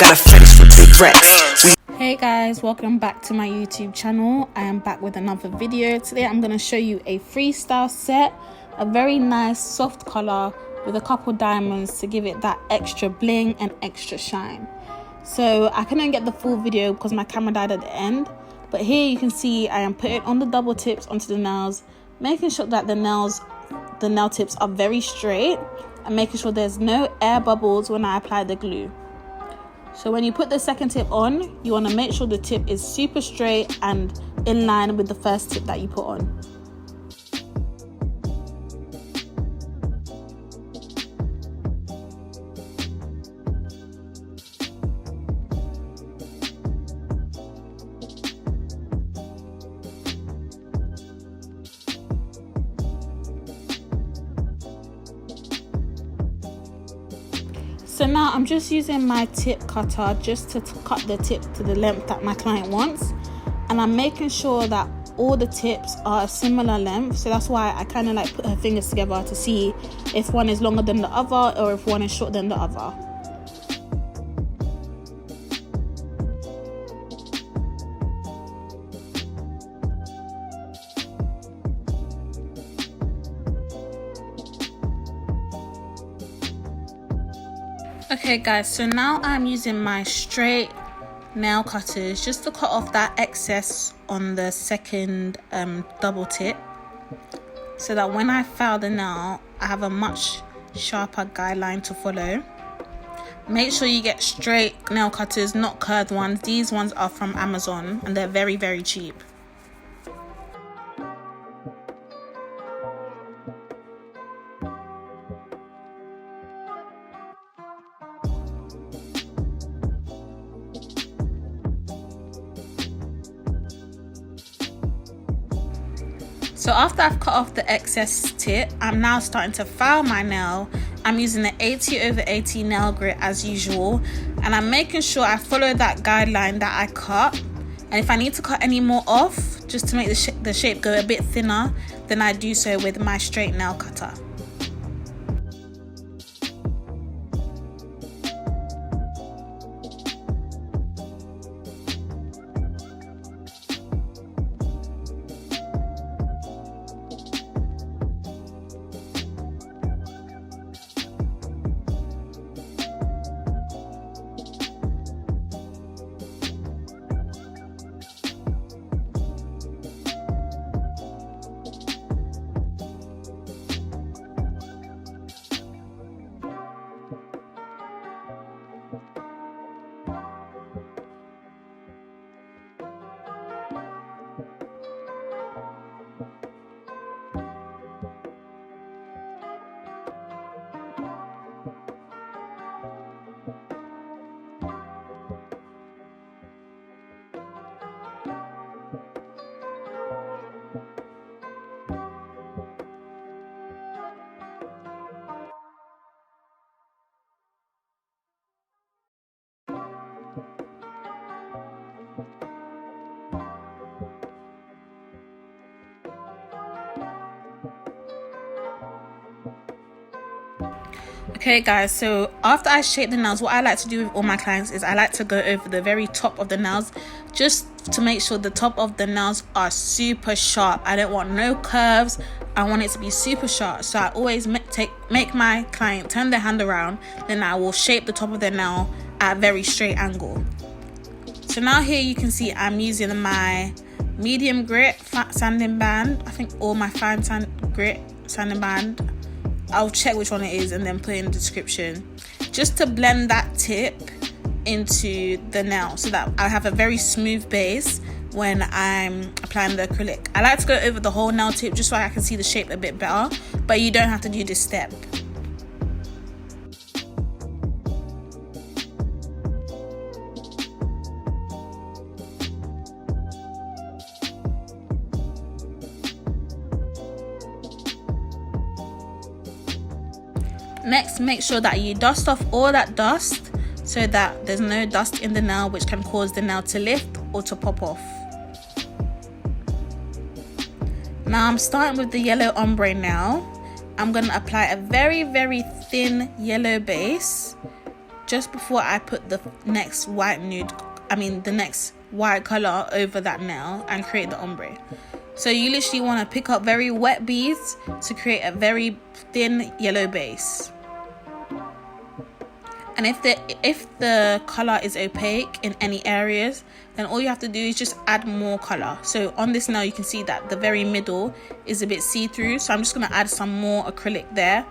got a fetish for big racks. Hey guys, welcome back to my YouTube channel. I am back with another video. Today I'm going to show you a freestyle set, a very nice soft color with a couple diamonds to give it that extra bling and extra shine. So I couldn't get the full video because my camera died at the end, but here you can see I am putting on the double tips onto the nails, making sure that the nail tips are very straight and making sure there's no air bubbles when I apply the glue. So when you put the second tip on, you want to make sure the tip is super straight and in line with the first tip that you put on. So now I'm just using my tip cutter just to cut the tip to the length that my client wants, and I'm making sure that all the tips are a similar length. So that's why I kind of like put her fingers together to see if one is longer than the other or if one is shorter than the other. Okay guys, so now I'm using my straight nail cutters just to cut off that excess on the second double tip, so that when I file the nail I have a much sharper guideline to follow. Make sure you get straight nail cutters, not curved ones. These ones are from Amazon and they're very, very cheap. So after I've cut off the excess tip, I'm now starting to file my nail. I'm using the 80/80 nail grit as usual, and I'm making sure I follow that guideline that I cut. And if I need to cut any more off, just to make the shape go a bit thinner, then I do so with my straight nail cutter. Okay guys, so after I shape the nails, what I like to do with all my clients is I like to go over the very top of the nails just to make sure the top of the nails are super sharp. I don't want no curves. I want it to be super sharp. So I always make my client turn their hand around, then I will shape the top of their nail at a very straight angle. So now here you can see I'm using my medium grit sanding band, I think, or my fine grit sanding band. I'll check which one it is and then put it in the description, just to blend that tip into the nail so that I have a very smooth base when I'm applying the acrylic. I like to go over the whole nail tip just so I can see the shape a bit better, but you don't have to do this step. Next, make sure that you dust off all that dust so that there's no dust in the nail which can cause the nail to lift or to pop off. Now I'm starting with the yellow ombre nail. I'm going to apply a very, very thin yellow base just before I put the next white color over that nail and create the ombre. So you literally want to pick up very wet beads to create a very thin yellow base. And if the color is opaque in any areas, then all you have to do is just add more color. So on this nail, you can see that the very middle is a bit see-through. So I'm just going to add some more acrylic there.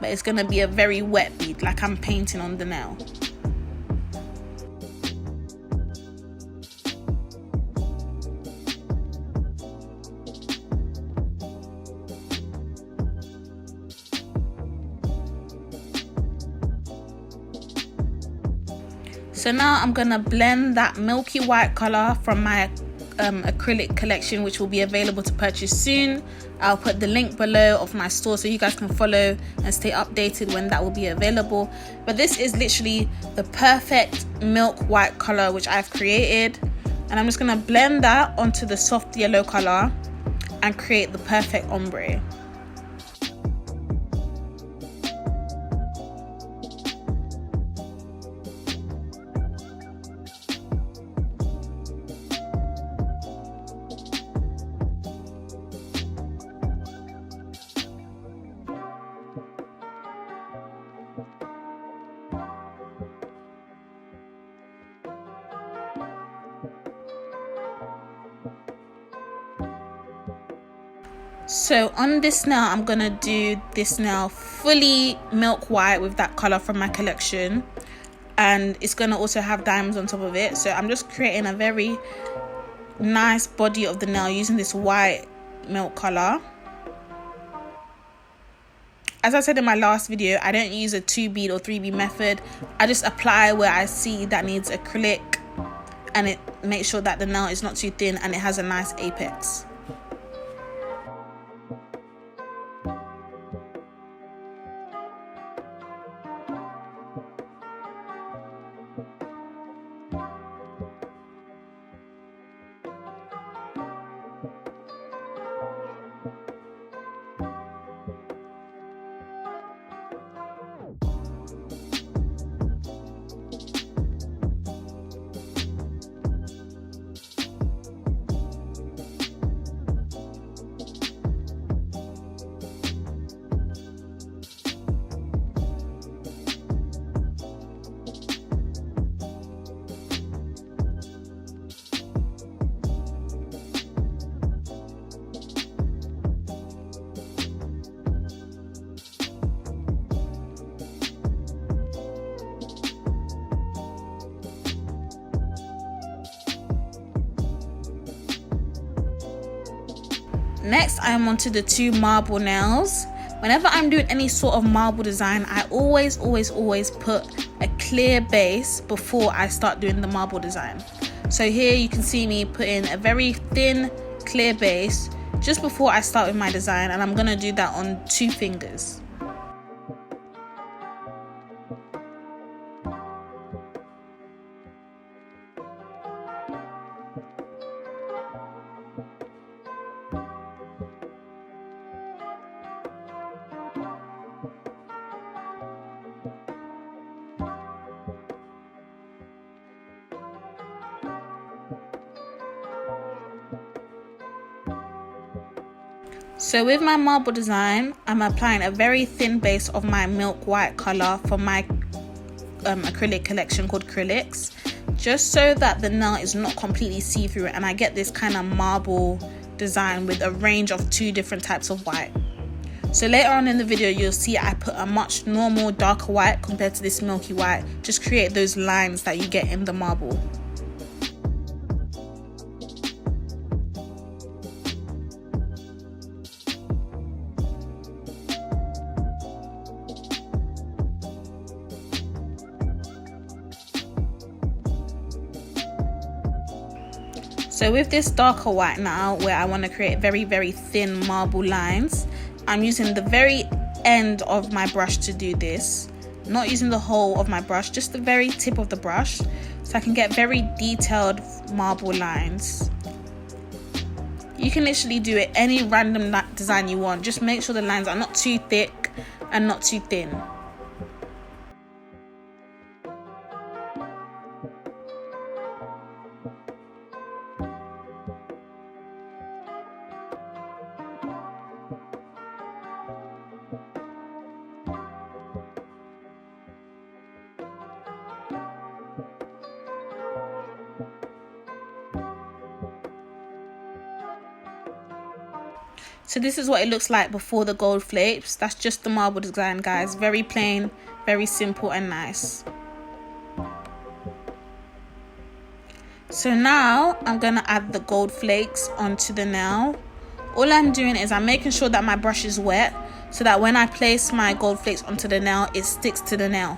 But it's going to be a very wet bead, like I'm painting on the nail. So now I'm gonna blend that milky white color from my acrylic collection, which will be available to purchase soon. I'll put the link below of my store so you guys can follow and stay updated when that will be available. But this is literally the perfect milk white color which I've created, and I'm just gonna blend that onto the soft yellow color and create the perfect ombre. So on this nail, I'm gonna do this nail fully milk white with that color from my collection, and it's gonna also have diamonds on top of it. So I'm just creating a very nice body of the nail using this white milk color. As I said in my last video, I don't use a 2 bead or 3 bead method. I just apply where I see that needs acrylic, and it makes sure that the nail is not too thin and it has a nice apex. Next, I am onto the 2 marble nails. Whenever I'm doing any sort of marble design, I always put a clear base before I start doing the marble design. So here you can see me putting a very thin, clear base just before I start with my design, and I'm gonna do that on 2 fingers. So with my marble design, I'm applying a very thin base of my milk white color from my acrylic collection called Acrylics, just so that the nail is not completely see-through and I get this kind of marble design with a range of 2 different types of white. So later on in the video, you'll see I put a much normal darker white compared to this milky white, just create those lines that you get in the marble. So with this darker white now, where I want to create very thin marble lines, I'm using the very end of my brush to do this, not using the whole of my brush, just the very tip of the brush, so I can get very detailed marble lines. You can literally do it any random design you want, just make sure the lines are not too thick and not too thin. So this is what it looks like before the gold flakes. That's just the marble design, guys. Very plain, very simple and nice. So now I'm gonna add the gold flakes onto the nail. All I'm doing is I'm making sure that my brush is wet so that when I place my gold flakes onto the nail, it sticks to the nail.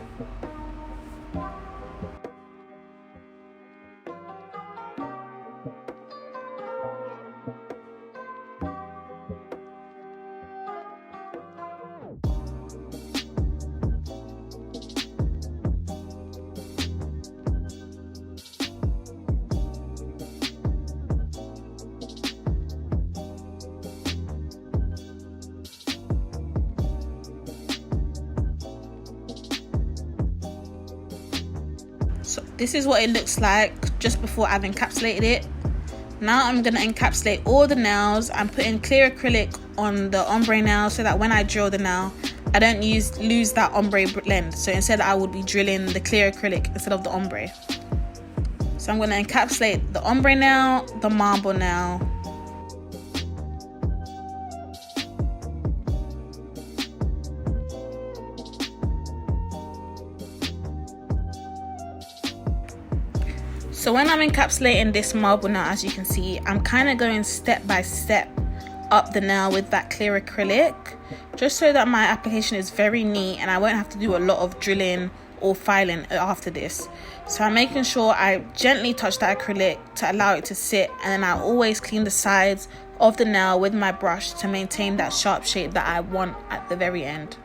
So this is what it looks like just before I've encapsulated it. Now I'm going to encapsulate all the nails. I'm putting clear acrylic on the ombre nail so that when I drill the nail, I don't lose that ombre blend. So instead I would be drilling the clear acrylic instead of the ombre. So I'm going to encapsulate the ombre nail, the marble nail. So when I'm encapsulating this marble nail, as you can see, I'm kind of going step by step up the nail with that clear acrylic, just so that my application is very neat and I won't have to do a lot of drilling or filing after this. So I'm making sure I gently touch that acrylic to allow it to sit, and then I always clean the sides of the nail with my brush to maintain that sharp shape that I want at the very end.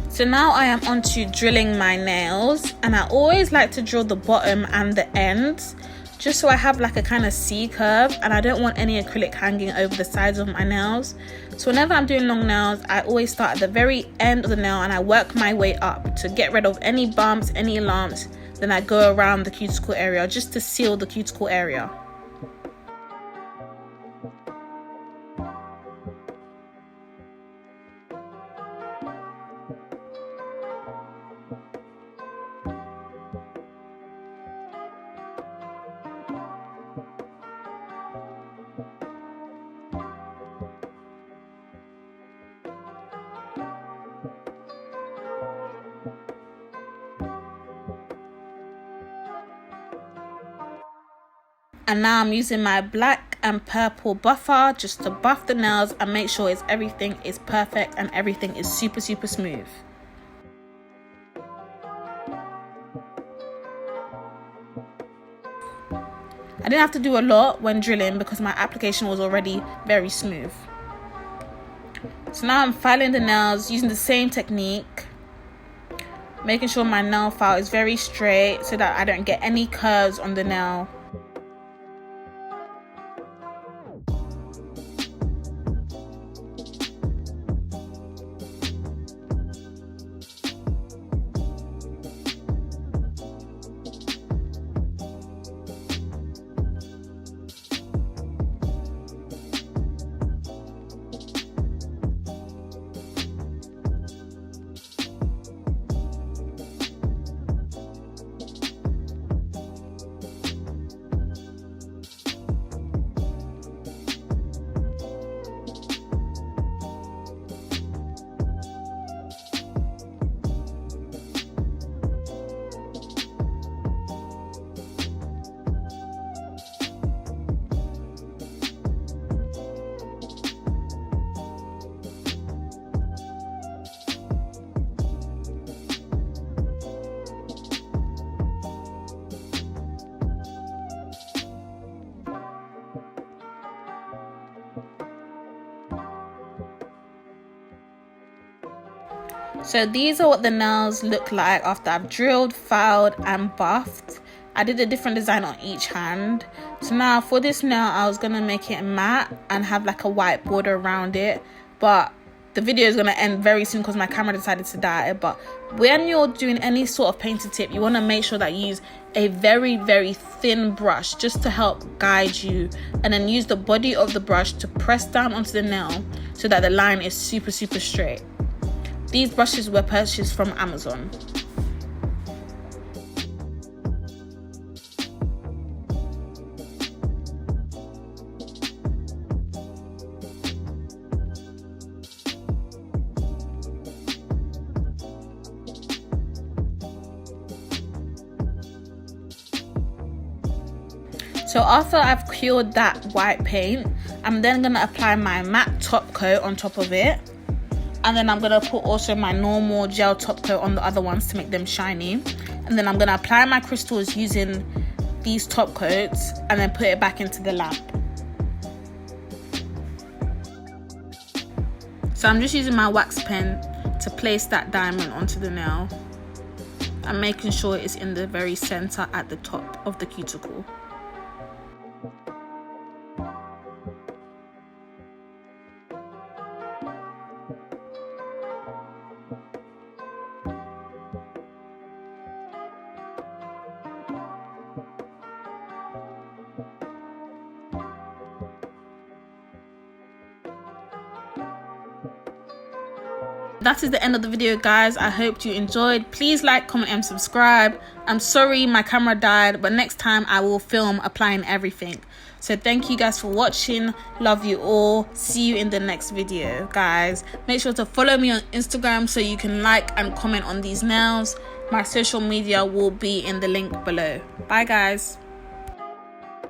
So now I am on to drilling my nails, and I always like to drill the bottom and the ends just so I have like a kind of C curve, and I don't want any acrylic hanging over the sides of my nails. So whenever I'm doing long nails, I always start at the very end of the nail and I work my way up to get rid of any bumps, any lumps. Then I go around the cuticle area just to seal the cuticle area. And now I'm using my black and purple buffer just to buff the nails and make sure everything is perfect and everything is super smooth. I didn't have to do a lot when drilling because my application was already very smooth. So now I'm filing the nails using the same technique, making sure my nail file is very straight so that I don't get any curves on the nail. So these are what the nails look like after I've drilled, filed and buffed. I did a different design on each hand. So now for this nail, I was gonna make it matte and have like a white border around it, but the video is gonna end very soon because my camera decided to die. But when you're doing any sort of painted tip, you want to make sure that you use a very, very thin brush just to help guide you, and then use the body of the brush to press down onto the nail so that the line is super, super straight. These brushes were purchased from Amazon. So after I've cured that white paint, I'm then going to apply my matte top coat on top of it. And then I'm going to put also my normal gel top coat on the other ones to make them shiny. And then I'm going to apply my crystals using these top coats and then put it back into the lamp. So I'm just using my wax pen to place that diamond onto the nail. I'm making sure it's in the very center at the top of the cuticle. That is the end of the video, guys. I hope you enjoyed. Please like, comment and subscribe. I'm sorry my camera died, but next time I will film applying everything. So thank you guys for watching. Love you all. See you in the next video, guys. Make sure to follow me on Instagram so you can like and comment on these nails. My social media will be in the link below. Bye, guys.